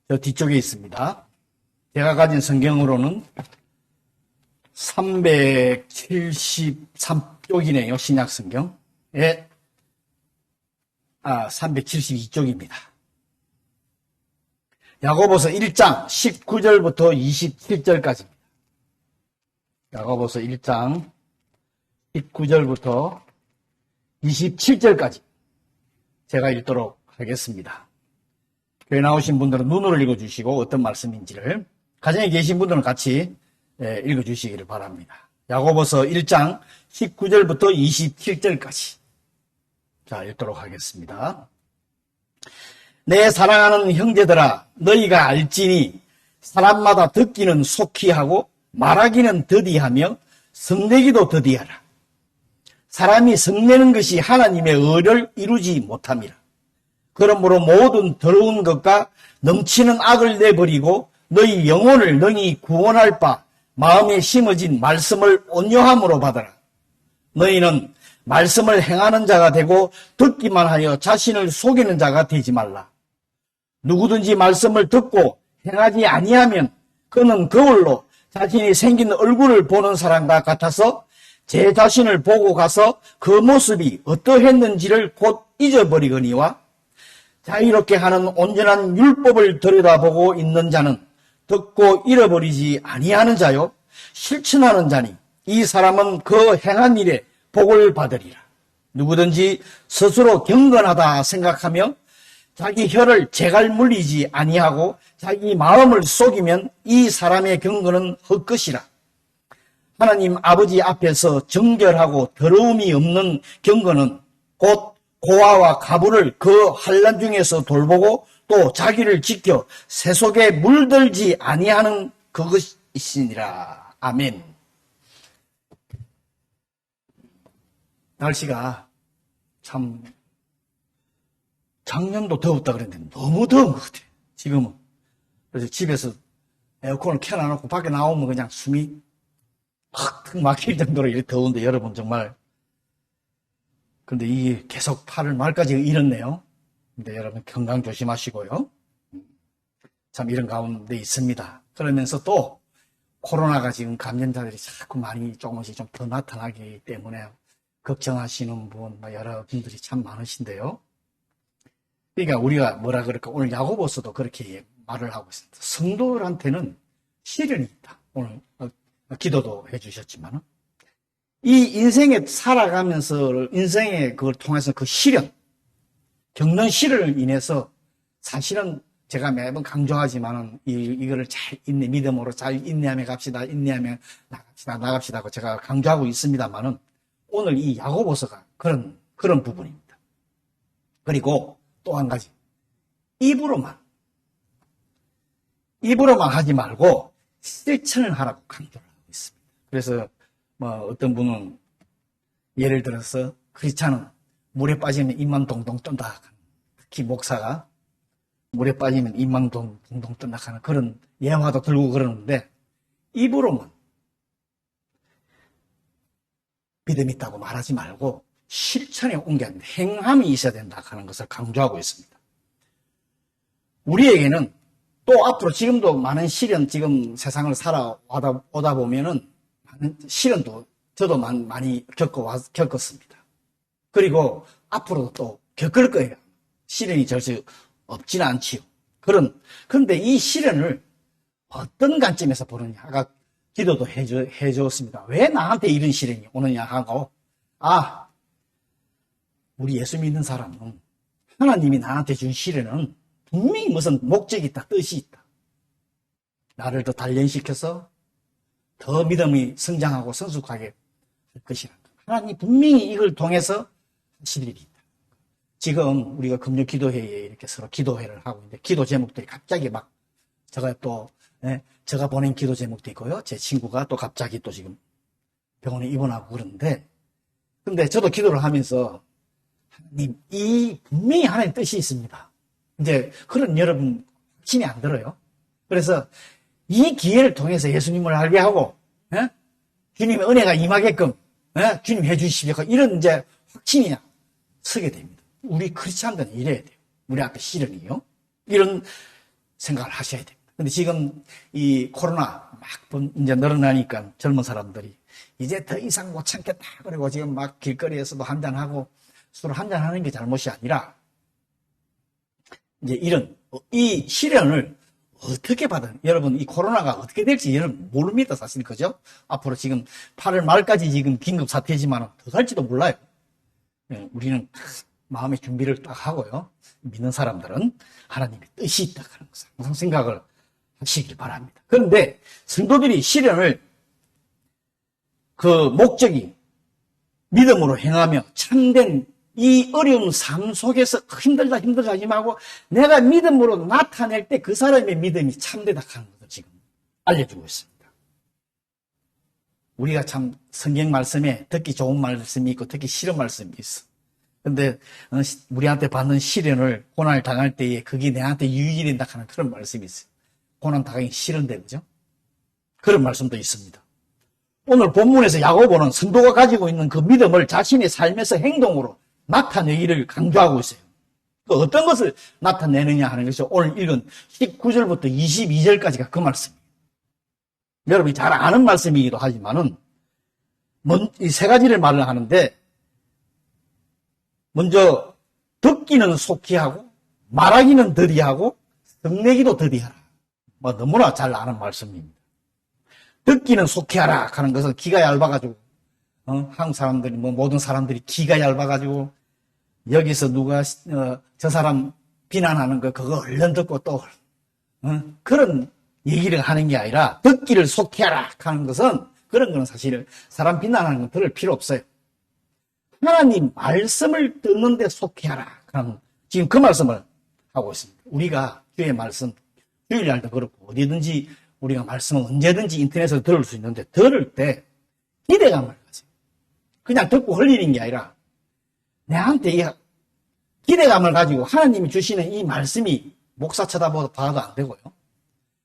저 뒤쪽에 있습니다. 제가 가진 성경으로는 373쪽이네요. 신약 성경에 372쪽입니다. 야고보서 1장 19절부터 27절까지입니다. 야고보서 1장 19절부터 27절까지 제가 읽도록 하겠습니다. 교회 나오신 분들은 눈으로 읽어주시고 어떤 말씀인지를, 가정에 계신 분들은 같이 읽어주시기를 바랍니다. 야고보서 1장 19절부터 27절까지 자, 읽도록 하겠습니다. 내 사랑하는 형제들아, 너희가 알지니 사람마다 듣기는 속히 하고 말하기는 더디하며 성내기도 더디하라. 사람이 성내는 것이 하나님의 의를 이루지 못함이라. 그러므로 모든 더러운 것과 넘치는 악을 내버리고 너희 영혼을 능히 구원할 바 마음에 심어진 말씀을 온유함으로 받아라. 너희는 말씀을 행하는 자가 되고 듣기만 하여 자신을 속이는 자가 되지 말라. 누구든지 말씀을 듣고 행하지 아니하면 그는 거울로 자신이 생긴 얼굴을 보는 사람과 같아서 제 자신을 보고 가서 그 모습이 어떠했는지를 곧 잊어버리거니와, 자유롭게 하는 온전한 율법을 들여다보고 있는 자는 듣고 잃어버리지 아니하는 자요 실천하는 자니 이 사람은 그 행한 일에 복을 받으리라. 누구든지 스스로 경건하다 생각하며 자기 혀를 제갈 물리지 아니하고 자기 마음을 속이면 이 사람의 경건은 헛것이라. 하나님 아버지 앞에서 정결하고 더러움이 없는 경건은 곧 고아와 가부를 그 환난 중에서 돌보고 또 자기를 지켜 새 속에 물들지 아니하는 그것이니라. 아멘. 날씨가 참 작년도 더웠다 그랬는데 너무 더운 것 같아요. 지금은. 그래서 집에서 에어컨을 켜놔놓고 밖에 나오면 그냥 숨이 확 막힐 정도로 이렇게 더운데, 여러분 정말, 근데 이게 계속 8월 말까지 이렇네요. 근데 여러분 건강 조심하시고요. 참 이런 가운데 있습니다. 그러면서 또 코로나가 지금 감염자들이 자꾸 많이 조금씩 좀 더 나타나기 때문에 걱정하시는 분, 여러분들이 참 많으신데요. 그러니까 우리가 뭐라 그럴까, 오늘 야고보서도 그렇게 말을 하고 있습니다. 성도들한테는 시련이 있다. 오늘 기도도 해주셨지만, 이 인생에 살아가면서 인생에 그걸 통해서 그 시련, 겪는 시련을 인해서 사실은 제가 매번 강조하지만은 이거를 잘 믿음으로 잘 인내하며 갑시다, 인내하며 나갑시다 하고 제가 강조하고 있습니다만은, 오늘 이 야고보서가 그런 부분입니다. 그리고 또 한 가지, 입으로만 하지 말고 실천을 하라고 강조를 하고 있습니다. 그래서 어떤 분은 예를 들어서 크리스찬은 물에 빠지면 입만 동동 뜬다, 특히 목사가 물에 빠지면 입만 동동 뜬다 하는 그런 예화도 들고 그러는데, 입으로만 믿음 있다고 말하지 말고 실천에 옮겨야 된다, 행함이 있어야 된다 하는 것을 강조하고 있습니다. 우리에게는 또 앞으로 지금도 많은 시련, 지금 세상을 살아오다 보면은 많은 시련도 저도 많이 겪었습니다. 그리고 앞으로도 또 겪을 거예요. 시련이 절대 없지는 않지요. 그런데 이 시련을 어떤 관점에서 보느냐, 아까 기도도 해주었습니다. 왜 나한테 이런 시련이 오느냐 하고, 우리 예수 믿는 사람은 하나님이 나한테 준 시련은 분명히 무슨 목적이 있다, 뜻이 있다. 나를 더 단련시켜서 더 믿음이 성장하고 성숙하게 할 것이라. 하나님이 분명히 이걸 통해서 하실 일이 있다. 지금 우리가 금요 기도회에 이렇게 서로 기도회를 하고 있는데, 기도 제목들이 갑자기 제가 보낸 기도 제목도 있고요. 제 친구가 또 갑자기 또 지금 병원에 입원하고 그러는데, 근데 저도 기도를 하면서, 하나님, 분명히 하나님의 뜻이 있습니다. 이제 그런 여러분 확신이 안 들어요. 그래서 이 기회를 통해서 예수님을 알게 하고, 주님의 은혜가 임하게끔, 주님 해주시오. 이런 이제 확신이 서게 됩니다. 우리 크리스찬들은 이래야 돼요. 우리 앞에 시련이요. 이런 생각을 하셔야 됩니다. 근데 지금 이 코로나 막 이제 늘어나니까 젊은 사람들이 이제 더 이상 못 참겠다. 그리고 지금 막 길거리에서도 한잔하고 술 한잔하는 게 잘못이 아니라 이제 이 시련을 어떻게 받아요? 여러분, 이 코로나가 어떻게 될지 여러분 모릅니다, 사실. 그죠? 앞으로 지금 8월 말까지 지금 긴급 사태지만 더 갈지도 몰라요. 우리는 마음의 준비를 딱 하고요. 믿는 사람들은 하나님의 뜻이 있다. 그런 것을 항상 생각을 하시길 바랍니다. 그런데 성도들이 시련을 그 목적이 믿음으로 행하며 참된 이 어려운 삶 속에서 힘들다 하지 말고 내가 믿음으로 나타낼 때 그 사람의 믿음이 참되다 하는 것을 지금 알려주고 있습니다. 우리가 참 성경 말씀에 듣기 좋은 말씀이 있고 듣기 싫은 말씀이 있어. 근데 우리한테 받는 시련을 고난을 당할 때에 그게 내한테 유익이 된다 하는 그런 말씀이 있어요. 고난 당하기 싫은데, 그죠? 그런 말씀도 있습니다. 오늘 본문에서 야고보는 성도가 가지고 있는 그 믿음을 자신의 삶에서 행동으로 나타내기를 강조하고 있어요. 그 어떤 것을 나타내느냐 하는 것이 오늘 읽은 19절부터 22절까지가 그 말씀이에요. 여러분이 잘 아는 말씀이기도 하지만은 이 세 가지를 말을 하는데 먼저 듣기는 속히 하고 말하기는 더디하고 성내기도 더디하라. 너무나 잘 아는 말씀입니다. 듣기는 속히 하라 하는 것은 기가 얇아가지고 한국 사람들이 모든 사람들이 기가 얇아가지고 여기서 누가 저 사람 비난하는 거 그거 얼른 듣고 또 그런 얘기를 하는 게 아니라 듣기를 속히 하라 하는 것은 그런 거는 사실 사람 비난하는 건 들을 필요 없어요. 하나님 말씀을 듣는데 속히 하라 하는 지금 그 말씀을 하고 있습니다. 우리가 주의 말씀 주일날도 그렇고 어디든지 우리가 말씀은 언제든지 인터넷에서 들을 수 있는데 들을 때 기대감을 가져요. 그냥 듣고 흘리는 게 아니라 내한테 이 기대감을 가지고 하나님이 주시는 이 말씀이 목사 쳐다봐도 안 되고요.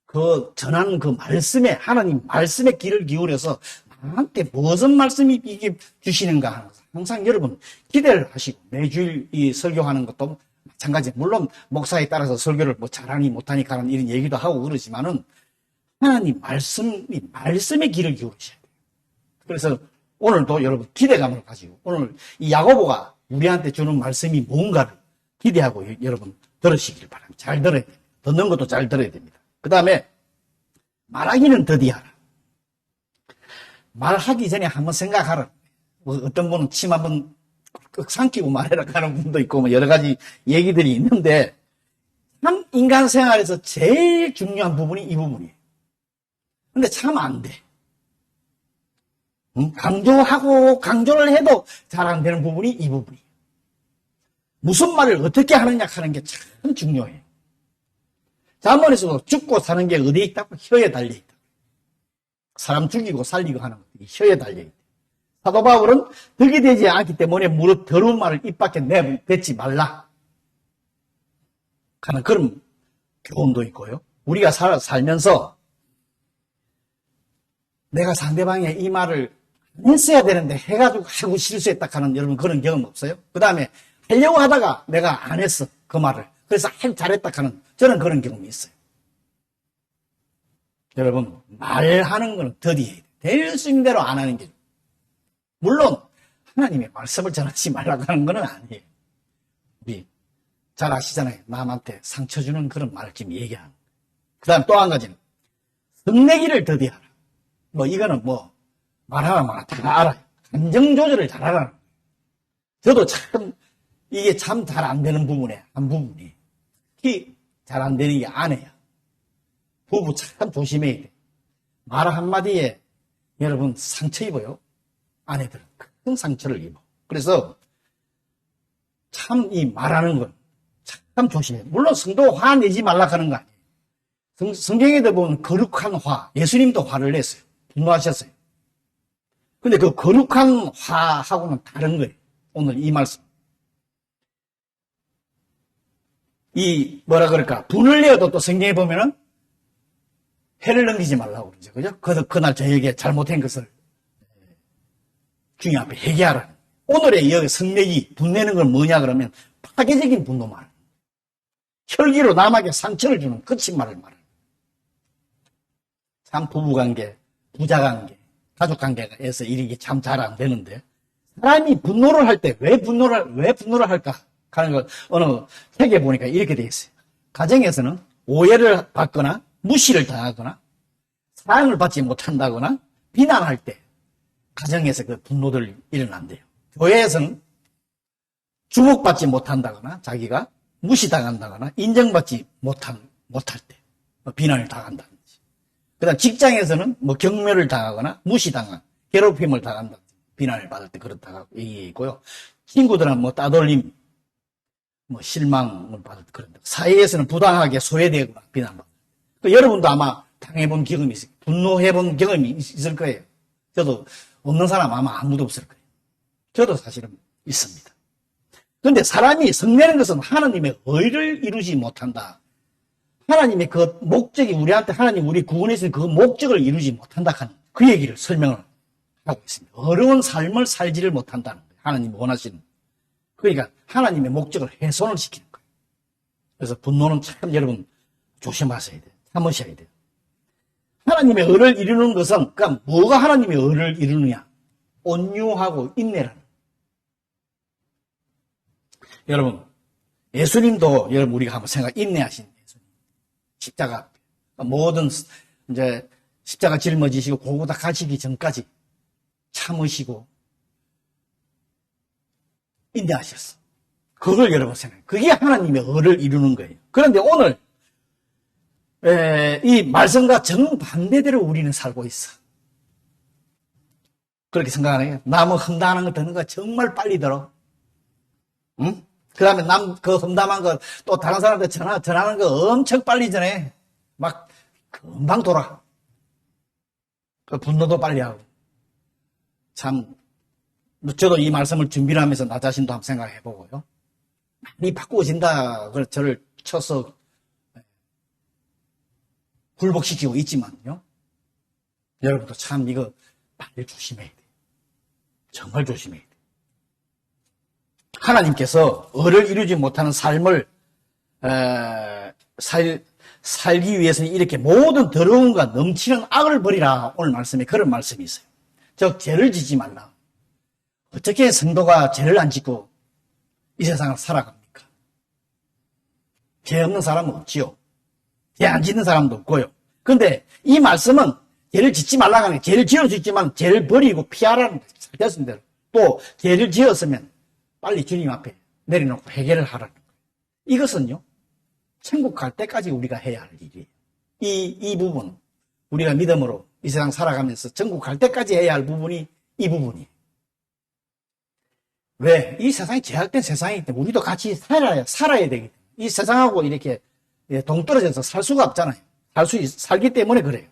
그 전하는 그 말씀에 하나님 말씀에 귀를 기울여서 나한테 무슨 말씀이 이게 주시는가 하는 것을 항상 여러분 기대를 하시고 매주일 이 설교하는 것도 마찬가지. 물론 목사에 따라서 설교를 잘하니 못하니까 하는 이런 얘기도 하고 그러지만은 하나님 말씀에 귀를 기울이셔야 돼요. 그래서 오늘도 여러분 기대감을 가지고 오늘 이 야고보가 우리한테 주는 말씀이 뭔가를 기대하고 여러분 들으시길 바랍니다. 잘 들어야 됩니다. 듣는 것도 잘 들어야 됩니다. 그 다음에 말하기는 더디하라. 말하기 전에 한번 생각하라. 어떤 분은 침 한번 끄 삼키고 말해라 하는 분도 있고 여러 가지 얘기들이 있는데 참 인간 생활에서 제일 중요한 부분이 이 부분이에요. 근데 참 안 돼. 강조를 해도 잘 안 되는 부분이 이 부분이에요. 무슨 말을 어떻게 하느냐 하는 게 참 중요해요. 잠언에서도 죽고 사는 게 어디에 있다고? 혀에 달려있다. 사람 죽이고 살리고 하는 것이 혀에 달려있다. 사도 바울은 덕이 되지 않기 때문에 무릇 더러운 말을 입 밖에 내뱉지 말라 하는 그런 교훈도 있고요. 우리가 살면서 내가 상대방의 이 말을 안 했어야 되는데 해가지고 하고 실수했다 하는 여러분 그런 경험 없어요? 그 다음에 하려고 하다가 내가 안 했어 그 말을 그래서 잘했다 하는 저는 그런 경험이 있어요. 여러분 말하는 거는 더디해야 돼. 될 수 있는 대로 안 하는 게 물론 하나님의 말씀을 전하지 말라고 하는 건 아니에요. 우리 잘 아시잖아요. 남한테 상처 주는 그런 말을 지금 얘기하는. 그 다음 또 한 가지는 성내기를 더디하라. 이거는 말하면 다 알아요. 감정 조절을 잘 하라는 거예요. 저도 참 이게 참 잘 안 되는 부분에 한 부분이 특히 잘 안 되는 게 아내야. 부부 참 조심해야 돼. 말 한마디에 여러분 상처 입어요. 아내들은 큰 상처를 입어. 그래서 참 이 말하는 건 참 조심해. 물론 성도 화내지 말라 하는 거 아니에요. 성경에도 보면 거룩한 화, 예수님도 화를 냈어요. 분노하셨어요. 근데 그 거룩한 화하고는 다른 거예요. 오늘 이 말씀. 분을 내어도 또 성경에 보면은 해를 넘기지 말라고 그러죠. 그죠? 그날 저에게 잘못한 것을 주님 앞에 회개하라. 오늘의 여기 성내기, 분내는 건 뭐냐 그러면 파괴적인 분노 말. 혈기로 남에게 상처를 주는 거친 말을 말합니다. 참 부부관계, 부자관계, 가족관계에서 이게 참 잘 안 되는데 사람이 분노를 할 때 왜 분노를 할까 하는 걸 어느 책에 보니까 이렇게 되어 있어요. 가정에서는 오해를 받거나 무시를 당하거나 사랑을 받지 못한다거나 비난할 때 가정에서 그 분노들이 일어난대요. 교회에서는 주목받지 못한다거나 자기가 무시당한다거나 인정받지 못할 때 비난을 당한다든지. 그다음 직장에서는 경멸을 당하거나 무시당한 괴롭힘을 당한다. 비난을 받을 때 그렇다고 얘기했고요. 친구들은 따돌림, 실망을 받을 때 그런다. 사회에서는 부당하게 소외되거나 비난받을 때. 여러분도 아마 당해본 경험이 있어요. 분노해본 경험이 있을 거예요. 저도 없는 사람 아마 아무도 없을 거예요. 저도 사실은 있습니다. 그런데 사람이 성내는 것은 하나님의 의를 이루지 못한다. 하나님의 그 목적이 우리한테 하나님 우리 구원해서 그 목적을 이루지 못한다 하는 그 얘기를 설명을 하고 있습니다. 어려운 삶을 살지를 못한다는 거예요. 하나님이 원하시는. 그러니까 하나님의 목적을 훼손을 시키는 거예요. 그래서 분노는 참 여러분 조심하셔야 돼요. 참으셔야 돼요. 하나님의 의를 이루는 것은 그러니까 뭐가 하나님의 의를 이루느냐? 온유하고 인내라는. 여러분 예수님도 여러분 우리가 한번 인내하신 예수님. 십자가 모든 이제 십자가 짊어지시고 고고다 가시기 전까지 참으시고 인내하셨어. 그걸 여러분 생각해요. 그게 하나님의 의를 이루는 거예요. 그런데 오늘 이 말씀과 정반대대로 우리는 살고 있어. 그렇게 생각하네요. 남은 험담하는 거 듣는 거 정말 빨리 들어. 응? 그 다음에 그 험담한 거 또 다른 사람한테 전하는 거 엄청 빨리 전해. 막 금방 돌아. 그 분노도 빨리 하고. 참, 저도 이 말씀을 준비를 하면서 나 자신도 한번 생각해 보고요. 많이 바꾸어진다. 그래서 저를 쳐서 굴복시키고 있지만요. 여러분도 참 이거 빨리 조심해야 돼요. 정말 조심해야 돼요. 하나님께서 의를 이루지 못하는 삶을 살기 위해서는 이렇게 모든 더러움과 넘치는 악을 버리라. 오늘 말씀에 그런 말씀이 있어요. 즉 죄를 짓지 말라. 어떻게 성도가 죄를 안 짓고 이 세상을 살아갑니까? 죄 없는 사람은 없지요. 죄 안 짓는 사람도 없고요. 그런데 이 말씀은 죄를 짓지 말라고 하는 게 죄를 지을 수 있지만 죄를 버리고 피하라는 거예요. 됐은 대로. 또 죄를 지었으면 빨리 주님 앞에 내려놓고 해결을 하라는 거예요. 이것은요. 천국 갈 때까지 우리가 해야 할 일이에요. 이 부분 우리가 믿음으로 이 세상 살아가면서 천국 갈 때까지 해야 할 부분이 이 부분이에요. 왜? 이 세상이 제약된 세상이기 때문에 우리도 같이 살아야 되기 때문에 이 세상하고 이렇게 동떨어져서 살 수가 없잖아요. 살기 때문에 그래요.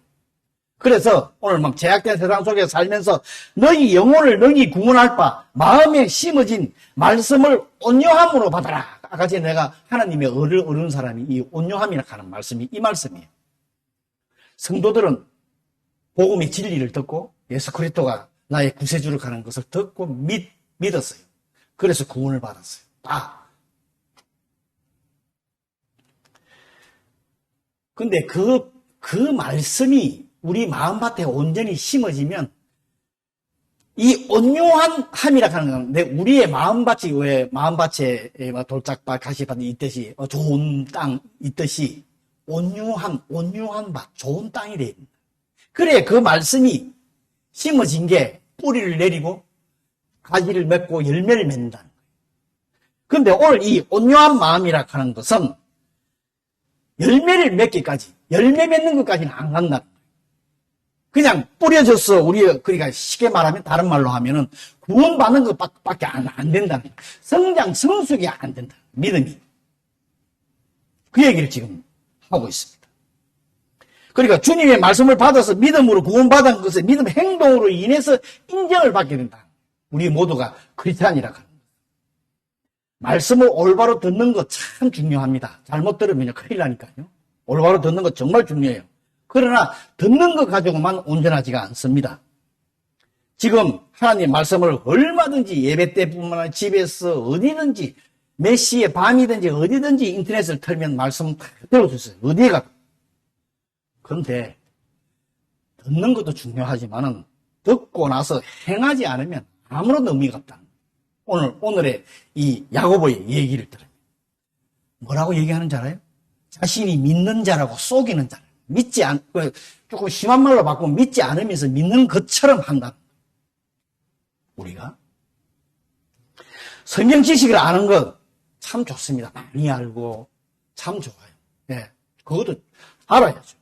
그래서 오늘 막 제약된 세상 속에서 살면서 너희 영혼을 너희 구원할 바 마음에 심어진 말씀을 온유함으로 받아라. 아까 전에 내가 하나님의 의를 얻은 사람이 이 온유함이라 하는 말씀이 이 말씀이에요. 성도들은 복음의 진리를 듣고 예수 그리스도가 나의 구세주를 가는 것을 듣고 믿었어요. 그래서 구원을 받았어요. 근데 그 말씀이 우리 마음밭에 온전히 심어지면 이 온유한 함이라 하는 건 우리의 마음밭이 왜 마음밭에 돌짝밭, 가시밭이 있듯이 좋은 땅 있듯이 온유한 밭, 좋은 땅이 되어 있습니다. 그래 그 말씀이 심어진 게 뿌리를 내리고 가지를 맺고 열매를 맺는다는 거예요. 그런데 오늘 이 온유한 마음이라 하는 것은 열매를 맺기까지, 열매 맺는 것까지는 안 간다는 거예요. 그냥 뿌려져서 그러니까 쉽게 말하면 다른 말로 하면은 구원받는 것밖에 안 된다는 거예요. 성장, 성숙이 안 된다. 믿음이. 그 얘기를 지금 하고 있습니다. 그러니까 주님의 말씀을 받아서 믿음으로 구원받은 것을 믿음 행동으로 인해서 인정을 받게 된다. 우리 모두가 크리스찬이라고 하는 거예요. 말씀을 올바로 듣는 것 참 중요합니다. 잘못 들으면 큰일 나니까요. 올바로 듣는 것 정말 중요해요. 그러나 듣는 것 가지고만 온전하지가 않습니다. 지금 하나님 말씀을 얼마든지 예배 때뿐만 아니라 집에서 어디든지 몇 시에 밤이든지 어디든지 인터넷을 털면 말씀 들을 수 있어요. 어디에 가도. 그런데 듣는 것도 중요하지만은 듣고 나서 행하지 않으면 아무런 의미가 없다. 오늘의 이 야고보의 얘기를 들어요. 뭐라고 얘기하는지 알아요? 자신이 믿는 자라고 속이는 자라. 조금 심한 말로 바꾸면 믿지 않으면서 믿는 것처럼 한다. 우리가 성경 지식을 아는 것 참 좋습니다. 많이 알고 참 좋아요. 예, 그것도 알아야죠.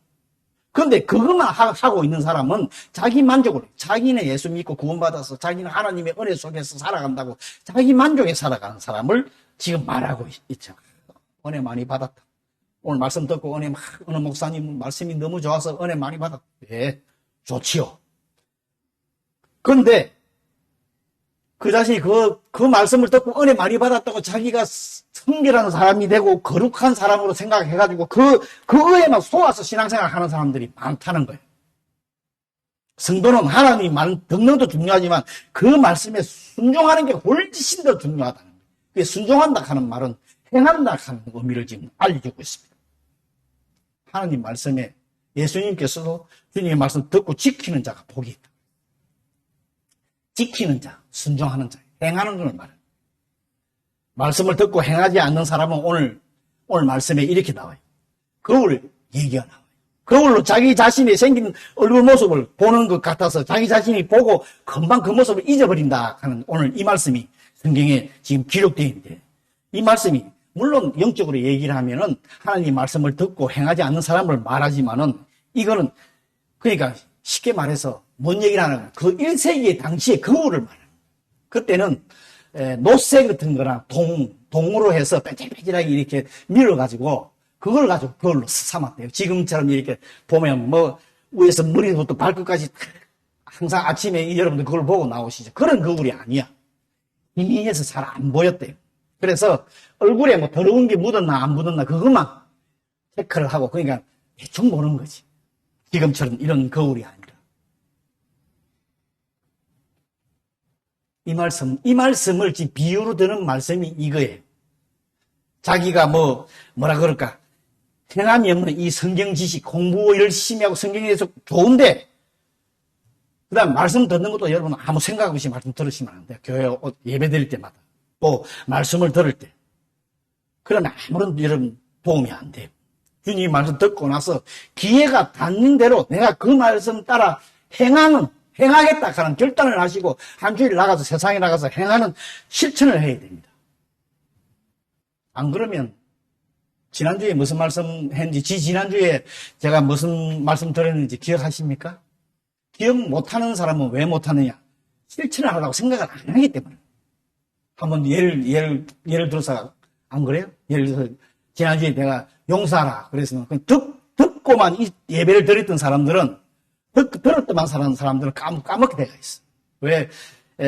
그런데 그것만 하고 있는 사람은 자기 만족으로, 자기는 예수 믿고 구원받아서 자기는 하나님의 은혜 속에서 살아간다고 자기 만족에 살아가는 사람을 지금 말하고 있죠. 은혜 많이 받았다. 오늘 말씀 듣고 어느 목사님 말씀이 너무 좋아서 은혜 많이 받았다. 예, 좋지요. 그런데 그 자신이 그 말씀을 듣고 은혜 많이 받았다고 자기가 성결한 사람이 되고 거룩한 사람으로 생각해가지고 그 의에만 속아서 신앙생활 하는 사람들이 많다는 거예요. 성도는 하나님 말 듣는 것도 중요하지만 그 말씀에 순종하는 게 훨씬 더 중요하다는 거예요. 순종한다 하는 말은 행한다 하는 의미를 지금 알려주고 있습니다. 하나님 말씀에 예수님께서도 주님의 말씀 듣고 지키는 자가 복이 있다. 지키는 자, 순종하는 자, 행하는 걸 말해요. 말씀을 듣고 행하지 않는 사람은 오늘 말씀에 이렇게 나와요. 거울 얘기가 나와요. 거울로 자기 자신이 생긴 얼굴 모습을 보는 것 같아서 자기 자신이 보고 금방 그 모습을 잊어버린다 하는 오늘 이 말씀이 성경에 지금 기록되어 있는데, 이 말씀이 물론 영적으로 얘기를 하면은 하나님 말씀을 듣고 행하지 않는 사람을 말하지만은 이거는 그러니까 쉽게 말해서 뭔 얘기를 하냐면 그 1세기의 당시의 거울을 말해요. 그때는 노쇠 같은 거나 동으로 해서 빼질빼질하게 이렇게 밀어가지고 그걸 가지고 거울로 삼았대요. 지금처럼 이렇게 보면 뭐 위에서 머리부터 발끝까지 항상 아침에 여러분들 그걸 보고 나오시죠. 그런 거울이 아니야. 희미해서 잘 안 보였대요. 그래서 얼굴에 뭐 더러운 게 묻었나 안 묻었나 그것만 체크를 하고 그러니까 대충 보는 거지. 지금처럼 이런 거울이 아니라. 이 말씀을 지금 비유로 드는 말씀이 이거예요. 자기가 뭐라 그럴까. 행함이 없는 이 성경 지식, 공부 열심히 하고 성경에 대해서 좋은데, 그 다음 말씀 듣는 것도 여러분 아무 생각 없이 말씀 들으시면 안 돼요. 교회 예배 드릴 때마다. 또 말씀을 들을 때. 그러면 아무런 여러분 도움이 안 돼요. 주님이 말씀 듣고 나서 기회가 닿는 대로 내가 그 말씀 따라 행하겠다 하는 결단을 하시고 한 주일 나가서 세상에 나가서 행하는 실천을 해야 됩니다. 안 그러면 지난주에 무슨 말씀 했는지, 지난주에 제가 무슨 말씀 드렸는지 기억하십니까? 기억 못하는 사람은 왜 못하느냐? 실천을 하려고 생각을 안 하기 때문에. 한번 예를 들어서 안 그래요? 예를 들어서 지난주에 내가 용서하라 그래서 듣고만 이 예배를 드렸던 사람들은 들었더만 사는 사람들은 까먹게 되어 있어. 왜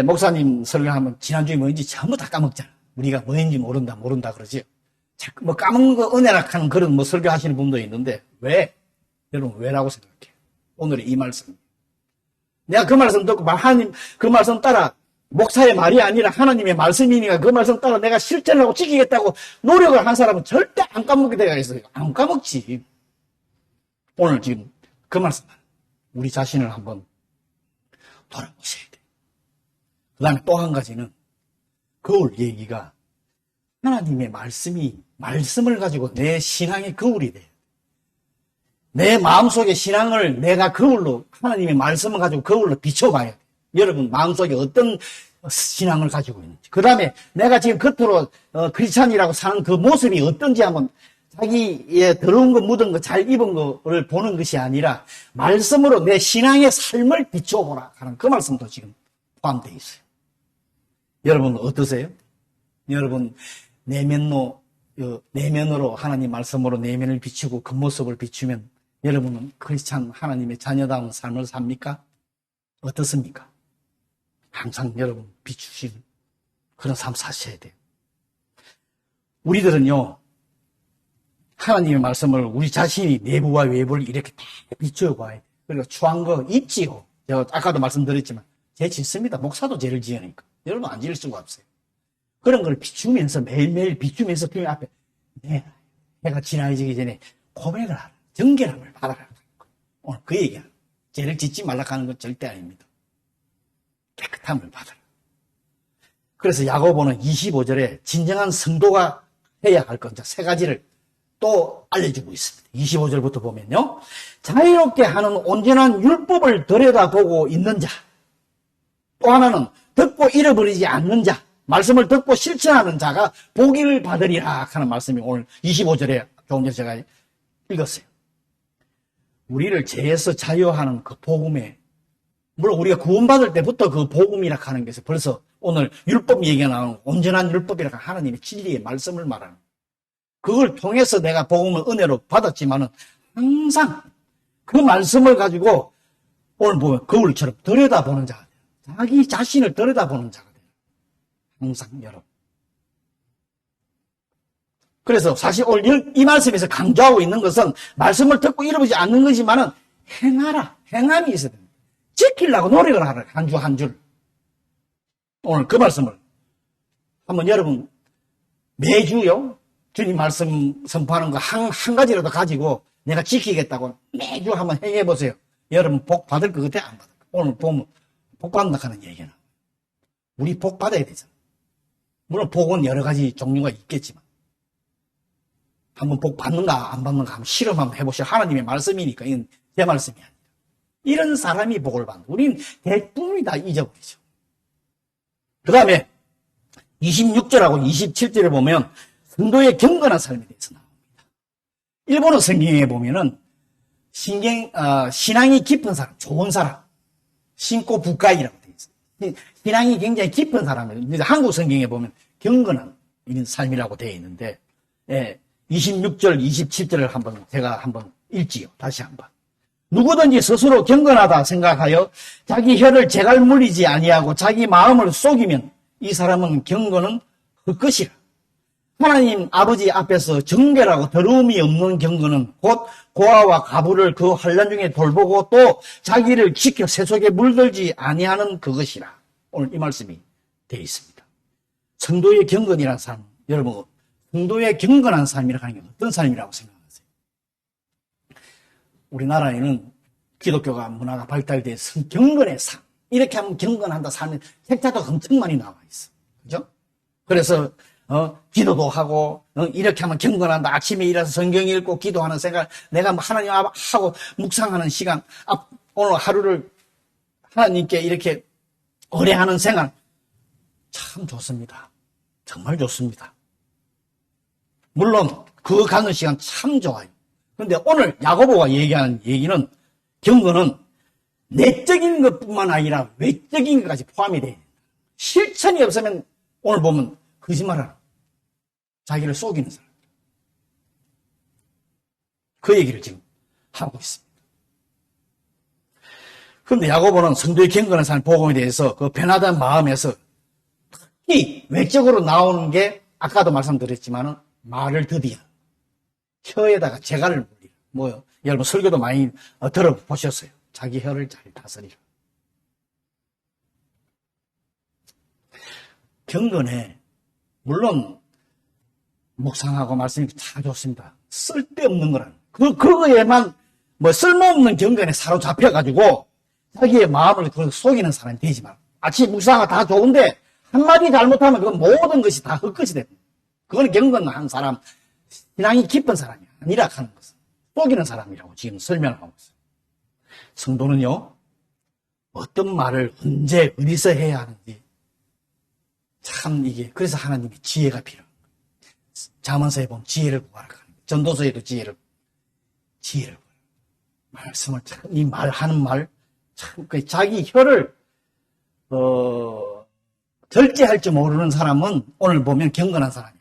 목사님 설교하면 지난주에 뭐인지 전부 다 까먹잖아. 우리가 뭐인지 모른다 그러지요. 뭐 까먹는 거 은혜라 하는 그런 뭐 설교하시는 분도 있는데 왜? 여러분 왜라고 생각해요? 오늘의 이 말씀. 내가 그 말씀 듣고 하나님 그 말씀 따라 목사의 말이 아니라 하나님의 말씀이니까 그 말씀 따라 내가 실천을 하고 지키겠다고 노력을 한 사람은 절대 안 까먹게 되어 있어요. 안 까먹지. 오늘 지금 그 말씀 우리 자신을 한번 돌아보셔야 돼요. 그 다음에 또 한 가지는 거울 얘기가 하나님의 말씀을 가지고 내 신앙의 거울이 돼요. 내 마음속의 신앙을 내가 거울로 하나님의 말씀을 가지고 거울로 비춰봐야 돼요. 여러분 마음속에 어떤 신앙을 가지고 있는지. 그 다음에 내가 지금 겉으로 크리스찬이라고 사는 그 모습이 어떤지 한번 자기의 더러운 거 묻은 거 잘 입은 거를 보는 것이 아니라 말씀으로 내 신앙의 삶을 비춰보라 하는 그 말씀도 지금 포함되어 있어요. 여러분 어떠세요? 여러분 내면으로 하나님 말씀으로 내면을 비추고 그 모습을 비추면 여러분은 크리스찬 하나님의 자녀다운 삶을 삽니까? 어떻습니까? 항상 여러분 비추시는 그런 삶 사셔야 돼요. 우리들은요 하나님의 말씀을 우리 자신이 내부와 외부를 이렇게 다 비추어 봐야 돼요. 그리고 추한 거 있지요. 제가 아까도 말씀드렸지만 죄 짓습니다. 목사도 죄를 지으니까. 여러분 안 지을 수가 없어요. 그런 걸 비추면서 매일매일 비추면서 주님 앞에 해가 지나지기 전에 고백을 하라. 정결함을 받아라. 오늘 그 얘기야. 죄를 짓지 말라 하는 건 절대 아닙니다. 깨끗함을 받아라. 그래서 야고보는 25절에 진정한 성도가 해야 할 것, 세 가지를 또 알려주고 있습니다. 25절부터 보면요. 자유롭게 하는 온전한 율법을 들여다보고 있는 자. 또 하나는 듣고 잃어버리지 않는 자. 말씀을 듣고 실천하는 자가 복을 받으리라 하는 말씀이 오늘 25절에 조금 전에 제가 읽었어요. 우리를 죄에서 자유하는 그 복음에, 물론 우리가 구원받을 때부터 그 복음이라 하는 것이 벌써 오늘 율법 얘기가 나오는 온전한 율법이라 하는 하나님의 진리의 말씀을 말하는, 그걸 통해서 내가 복음을 은혜로 받았지만은 항상 그 말씀을 가지고 오늘 보면 거울처럼 들여다보는 자가 돼요. 자기 자신을 들여다보는 자가 돼요. 항상 여러분. 그래서 사실 오늘 이 말씀에서 강조하고 있는 것은 말씀을 듣고 잃어버리지 않는 거지만은 행하라. 행함이 있어야 됩니다. 지키려고 노력을 하라. 한 주 한 줄. 오늘 그 말씀을 한번 여러분 매주요. 주님 말씀 선포하는 거 한 가지라도 가지고 내가 지키겠다고 매주 한번 행해보세요. 여러분 복 받을 것 같아? 안 받을 것? 오늘 보면 복 받는다 하는 얘기는. 우리 복 받아야 되잖아. 물론 복은 여러 가지 종류가 있겠지만. 한번 복 받는가 안 받는가 한번 실험 한번 해보시오. 하나님의 말씀이니까 이건 제 말씀이 아니라. 이런 사람이 복을 받는. 우리는 대부분이 다 잊어버리죠. 그 다음에 26절하고 27절에 보면 성도의 경건한 삶에 대해서 나옵니다. 일본어 성경에 보면은 신앙이 깊은 사람, 좋은 사람, 신고 부가이라고 되어 있어요. 신앙이 굉장히 깊은 사람이에요. 한국 성경에 보면 경건한 이런 삶이라고 되어 있는데, 26절, 27절을 제가 한번 읽지요. 다시 한번. 누구든지 스스로 경건하다 생각하여 자기 혀를 재갈 물리지 아니하고 자기 마음을 속이면 이 사람은 경건은 헛것이라. 하나님 아버지 앞에서 정결하고 더러움이 없는 경건은 곧 고아와 가부를 그 환난 중에 돌보고 또 자기를 지켜 세속에 물들지 아니하는 그것이라. 오늘 이 말씀이 되어 있습니다. 성도의 경건이라는 삶, 여러분 성도의 경건한 삶이라고 하는 게 어떤 삶이라고 생각하세요? 우리나라에는 기독교가 문화가 발달돼서 경건의 삶, 이렇게 하면 경건한다 삶이 책자도 엄청 많이 나와 있어. 그죠? 그래서 기도도 하고 이렇게 하면 경건한다. 아침에 일어나서 성경 읽고 기도하는 생각, 내가 하나님 하고 묵상하는 시간, 오늘 하루를 하나님께 이렇게 의뢰하는 생활 참 좋습니다. 정말 좋습니다. 물론 그거 가는 시간 참 좋아요. 그런데 오늘 야고보가 얘기하는 얘기는 경건은 내적인 것뿐만 아니라 외적인 것까지 포함이 돼요. 실천이 없으면 오늘 보면 거짓말하는, 자기를 속이는 사람. 그 얘기를 지금 하고 있습니다. 그런데 야고보는 성도의 경건한 삶 복음에 대해서 그 변화된 마음에서 특히 외적으로 나오는 게 아까도 말씀드렸지만은 말을 더디야. 혀에다가 재갈을 물리라. 뭐요? 여러분 설교도 많이 들어보셨어요. 자기 혀를 잘 다스리라. 경건에 물론 묵상하고 말씀이 다 좋습니다. 쓸데없는 거라는. 그거에만 쓸모없는 경건에 사로잡혀가지고 자기의 마음을 속이는 사람이 되지만 아침 묵상하고 다 좋은데 한마디 잘못하면 그 모든 것이 다 헛것이 됩니다. 그건 경건한 사람, 신앙이 깊은 사람이 아니라 하는 것은 속이는 사람이라고 지금 설명하고 있어요. 성도는요, 어떤 말을 언제 어디서 해야 하는지 참 이게 그래서 하나님이 지혜가 필요합니다. 잠언서에 보면 지혜를 구하라. 전도서에도 지혜를 구하라. 말씀을 참, 이 말하는 말, 참, 자기 혀를, 절제할 줄 모르는 사람은 오늘 보면 경건한 사람이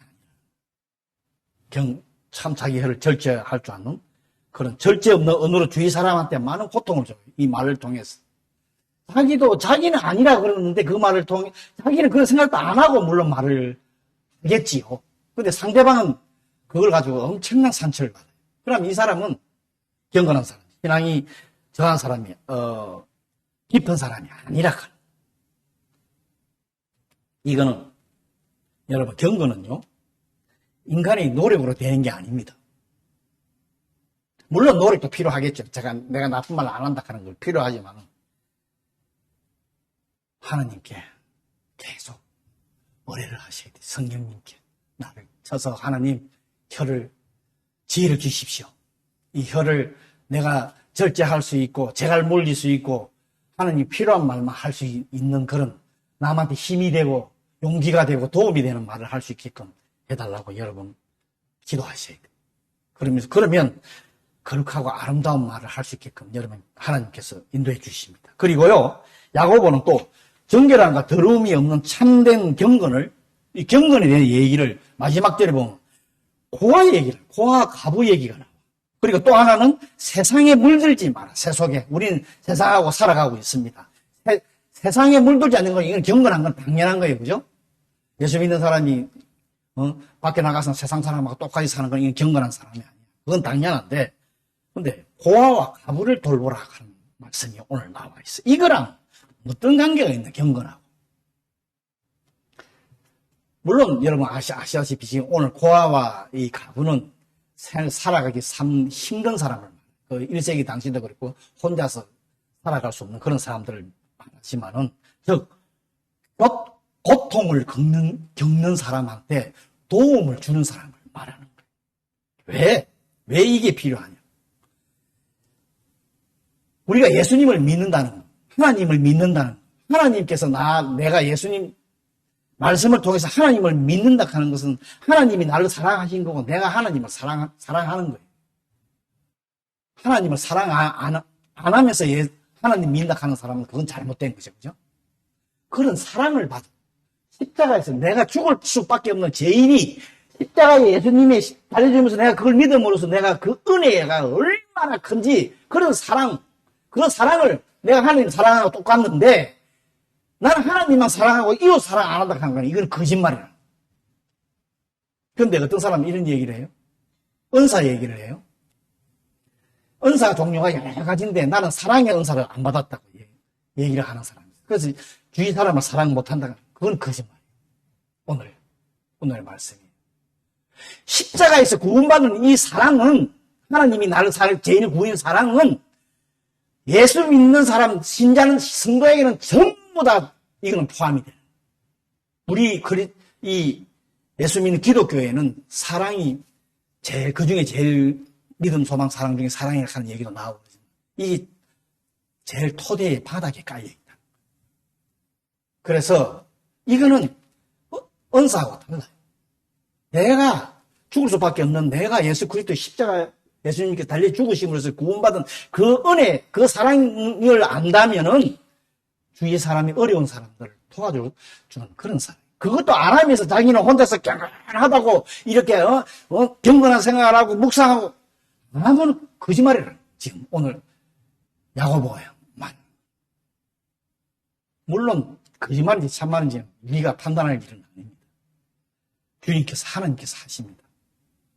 아니에요. 참 자기 혀를 절제할 줄 아는 그런 절제 없는 언어로 주위 사람한테 많은 고통을 줘요. 이 말을 통해서. 자기는 아니라 그러는데 그 말을 통해, 자기는 그런 생각도 안 하고 물론 말을 하겠지요. 근데 상대방은 그걸 가지고 엄청난 상처를 받아요. 그럼 이 사람은 경건한 사람, 신앙이 저한 사람이, 깊은 사람이 아니라. 이거는 여러분, 경건은요, 인간의 노력으로 되는 게 아닙니다. 물론 노력도 필요하겠죠. 내가 나쁜 말 안 한다 하는 걸 필요하지만, 하나님께 계속 의뢰를 하셔야 돼요. 성령님께 나를 쳐서 하나님 지혜를 주십시오. 이 혀를 내가 절제할 수 있고 제갈 몰릴 수 있고 하나님 필요한 말만 할 수 있는 그런 남한테 힘이 되고 용기가 되고 도움이 되는 말을 할 수 있게끔 해달라고 여러분 기도하셔야 돼요. 그러면 거룩하고 아름다운 말을 할 수 있게끔 여러분 하나님께서 인도해 주십니다. 그리고요, 야고보는 또 정결함과 더러움이 없는 참된 경건을, 이 경건에 대한 얘기를 마지막 절에 보면 고아 가부 얘기가 나와. 그리고 또 하나는 세상에 물들지 마라. 세속에. 우리는 세상하고 살아가고 있습니다. 세상에 물들지 않는 건 이건 경건한 건 당연한 거예요. 그죠? 예수 믿는 사람이 밖에 나가서 세상 사람하고 똑같이 사는 건 이건 경건한 사람이 아니야. 그건 당연한데, 근데 고아와 가부를 돌보라 하는 말씀이 오늘 나와 있어. 이거랑 어떤 관계가 있나, 경건하고. 물론 여러분 아시다시피 지금 오늘 고아와 이 가부는 살아가기 참 힘든 사람을, 1세기 당시도 그렇고 혼자서 살아갈 수 없는 그런 사람들을 말하지만은, 즉 고통을 겪는 사람한테 도움을 주는 사람을 말하는 거예요. 왜 이게 필요하냐? 우리가 예수님을 믿는다는 거, 하나님을 믿는다는 거, 하나님께서 내가 예수님 말씀을 통해서 하나님을 믿는다 하는 것은 하나님이 나를 사랑하신 거고 내가 하나님을 사랑하는 거예요. 하나님을 사랑 안 하면서 하나님 믿는다 하는 사람은 그건 잘못된 거죠. 그죠? 그런 사랑을 받아. 십자가에서 내가 죽을 수밖에 없는 죄인이 십자가에 예수님이 달려주면서 내가 그걸 믿음으로써 내가 그 은혜가 얼마나 큰지 그런 사랑을 내가 하나님 사랑하고 똑같는데 나는 하나님만 사랑하고 이웃 사랑 안 한다 하는 거는 이건 거짓말이야. 그런데 어떤 사람은 이런 얘기를 해요. 은사 얘기를 해요. 은사 종류가 여러 가지인데 나는 사랑의 은사를 안 받았다고 얘기를 하는 사람이에요. 그래서 주위 사람을 사랑 못한다. 그건 거짓말이에요. 오늘의 말씀이에요. 십자가에서 구원받은 이 사랑은 하나님이 나를 죄인을 구원한 사랑은 예수 믿는 사람, 신자는, 성도에게는 전부 다 이거는 포함이 돼요. 이 예수 믿는 기독교에는 사랑이 그 중에 제일 믿음, 소망, 사랑 중에 사랑이라고 하는 얘기도 나오고, 이게 제일 토대의 바닥에 깔려있다. 그래서 이거는 은사하고 달라요. 내가 죽을 수밖에 없는 내가 예수 그리스도 십자가 예수님께 달려 죽으심으로써 구원받은 그 은혜, 그 사랑을 안다면은 주위의 사람이 어려운 사람들을 도와주는 그런 사람. 그것도 안 하면서 자기는 혼자서 경건하다고 이렇게 경건한 생각을 하고 묵상하고 안 하면 거짓말이라. 지금 오늘 야고보예요. 물론 거짓말인지 참말인지 우리가 판단할 일은 아닙니다. 주님께서 하나님께서 하십니다.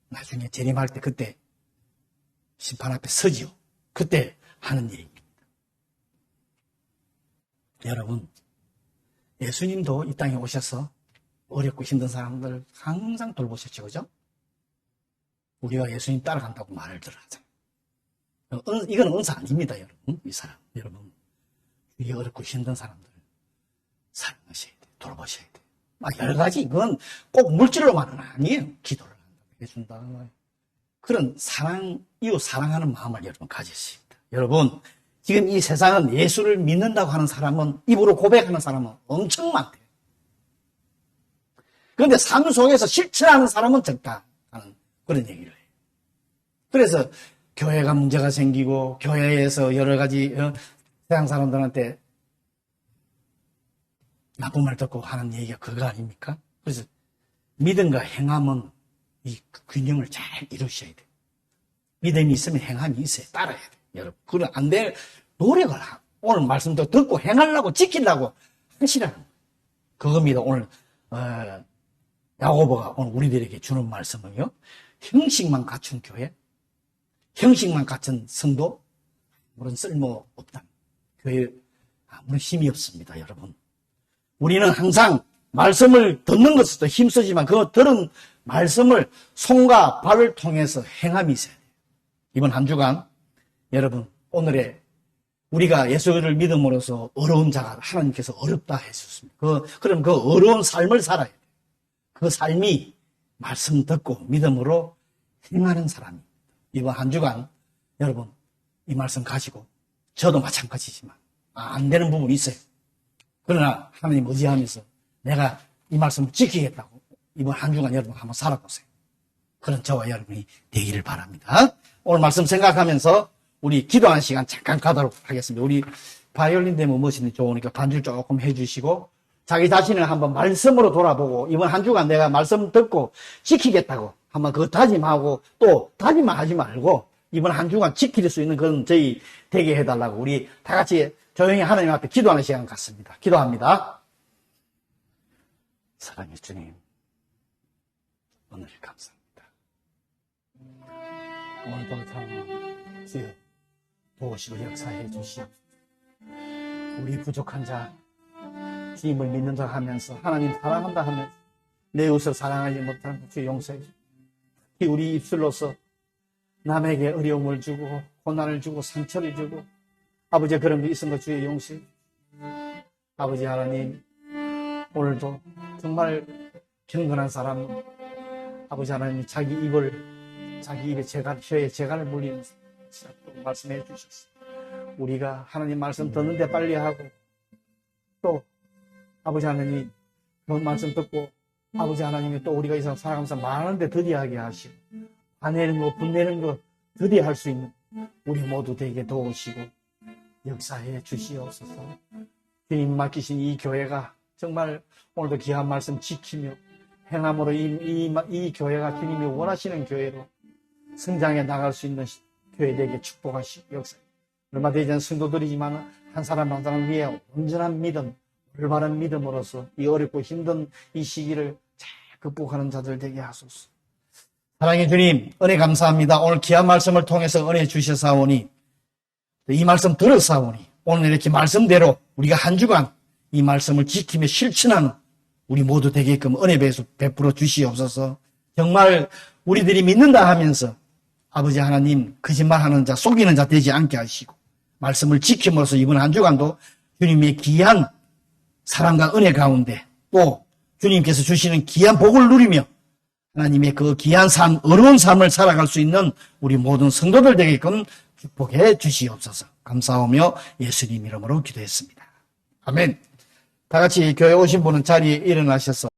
나중에 재림할 때 그때 심판 앞에 서지요. 그때 하는 얘기입니다. 여러분, 예수님도 이 땅에 오셔서 어렵고 힘든 사람들 항상 돌보셨죠. 그죠? 우리가 예수님 따라간다고 말을 들어하잖아요. 이건 은사 아닙니다, 여러분. 이 사람, 여러분. 이 어렵고 힘든 사람들 사랑하셔야 돼요. 돌보셔야 돼요. 여러 가지, 이건 꼭 물질로만은 아니에요. 기도를 해준다. 그런 이웃 사랑하는 마음을 여러분 가지십니다. 여러분, 지금 이 세상은 예수를 믿는다고 하는 사람은, 입으로 고백하는 사람은 엄청 많대요. 그런데 삶 속에서 실천하는 사람은 적다 하는 그런 얘기를 해요. 그래서 교회가 문제가 생기고, 교회에서 여러 가지 세상 사람들한테 나쁜 말 듣고 하는 얘기가 그거 아닙니까? 그래서 믿음과 행함은 이 균형을 잘 이루셔야 돼요. 믿음이 있으면 행함이 있어야 따라야 돼요. 여러분, 그건 안 될 노력을 오늘 말씀도 듣고 행하려고 지키려고 하시라는 거예요. 그겁니다. 오늘 야고보가 오늘 우리들에게 주는 말씀은요. 형식만 갖춘 교회, 형식만 갖춘 성도, 아무런 쓸모없다. 교회 아무런 힘이 없습니다. 여러분, 우리는 항상 말씀을 듣는 것도 힘쓰지만 그 들은 말씀을 손과 발을 통해서 행함이 있어야 돼요. 이번 한 주간 여러분 오늘의 우리가 예수를 믿음으로써 어려운 자가 하나님께서 어렵다 했었습니다. 그럼 그 어려운 삶을 살아야 돼요. 그 삶이 말씀 듣고 믿음으로 행하는 사람입니다. 이번 한 주간 여러분 이 말씀 가지고 저도 마찬가지지만 안 되는 부분이 있어요. 그러나 하나님 의지하면서 내가 이 말씀을 지키겠다고 이번 한 주간 여러분 한번 살아보세요. 그런 저와 여러분이 되기를 바랍니다. 오늘 말씀 생각하면서 우리 기도하는 시간 잠깐 가도록 하겠습니다. 우리 바이올린 되면 멋있는 좋으니까 반주 조금 해주시고 자기 자신을 한번 말씀으로 돌아보고 이번 한 주간 내가 말씀 듣고 지키겠다고 한번 그거 다짐하고 또 다짐만 하지 말고 이번 한 주간 지킬 수 있는 그런 저희 되게 해달라고 우리 다 같이 조용히 하나님 앞에 기도하는 시간 갖습니다. 기도합니다. 사랑의 주님, 오늘 감사합니다. 오늘도 참 주여 도우시고 역사해 주시오. 우리 부족한 자, 주님을 믿는 자 하면서 하나님 사랑한다 하면서 내 이웃을 사랑하지 못하는 주 용서해 주시오. 특히 우리 입술로서 남에게 어려움을 주고 고난을 주고 상처를 주고 아버지 그런 게 있은 것 주의 용서해 주시오. 아버지 하나님 오늘도 정말 경건한 사람 아버지 하나님 자기 입에 혀에 재갈을 물리면서 말씀해 주셨어요. 우리가 하나님 말씀 듣는데 빨리 하고 또 아버지 하나님 그 말씀 듣고 아버지 하나님이 또 우리가 이상 살아가면서 말하는데 더디하게 하시고 화내는 거 분내는 거 더디 할 수 있는 우리 모두 되게 도우시고 역사해 주시옵소서. 주님 맡기신 이 교회가 정말 오늘도 귀한 말씀 지키며 행함으로 이 교회가 주님이 원하시는 교회로 성장해 나갈 수 있는 교회 되게 축복하시고 역사. 얼마 되지 않은 성도들이지만 한 사람 한 사람 위에 온전한 믿음, 올바른 믿음으로서 이 어렵고 힘든 이 시기를 잘 극복하는 자들 되게 하소서. 사랑의 주님, 은혜 감사합니다. 오늘 귀한 말씀을 통해서 은혜 주셔사오니 이 말씀 들었사오니 오늘 이렇게 말씀대로 우리가 한 주간 이 말씀을 지키며 실천하는 우리 모두 되게끔 은혜 베풀어 주시옵소서. 정말 우리들이 믿는다 하면서 아버지 하나님 거짓말하는 자 속이는 자 되지 않게 하시고 말씀을 지킴으로써 이번 한 주간도 주님의 귀한 사랑과 은혜 가운데 또 주님께서 주시는 귀한 복을 누리며 하나님의 그 귀한 삶, 어려운 삶을 살아갈 수 있는 우리 모든 성도들 되게끔 축복해 주시옵소서. 감사하며 예수님 이름으로 기도했습니다. 아멘. 다 같이 교회 오신 분은 자리에 일어나셔서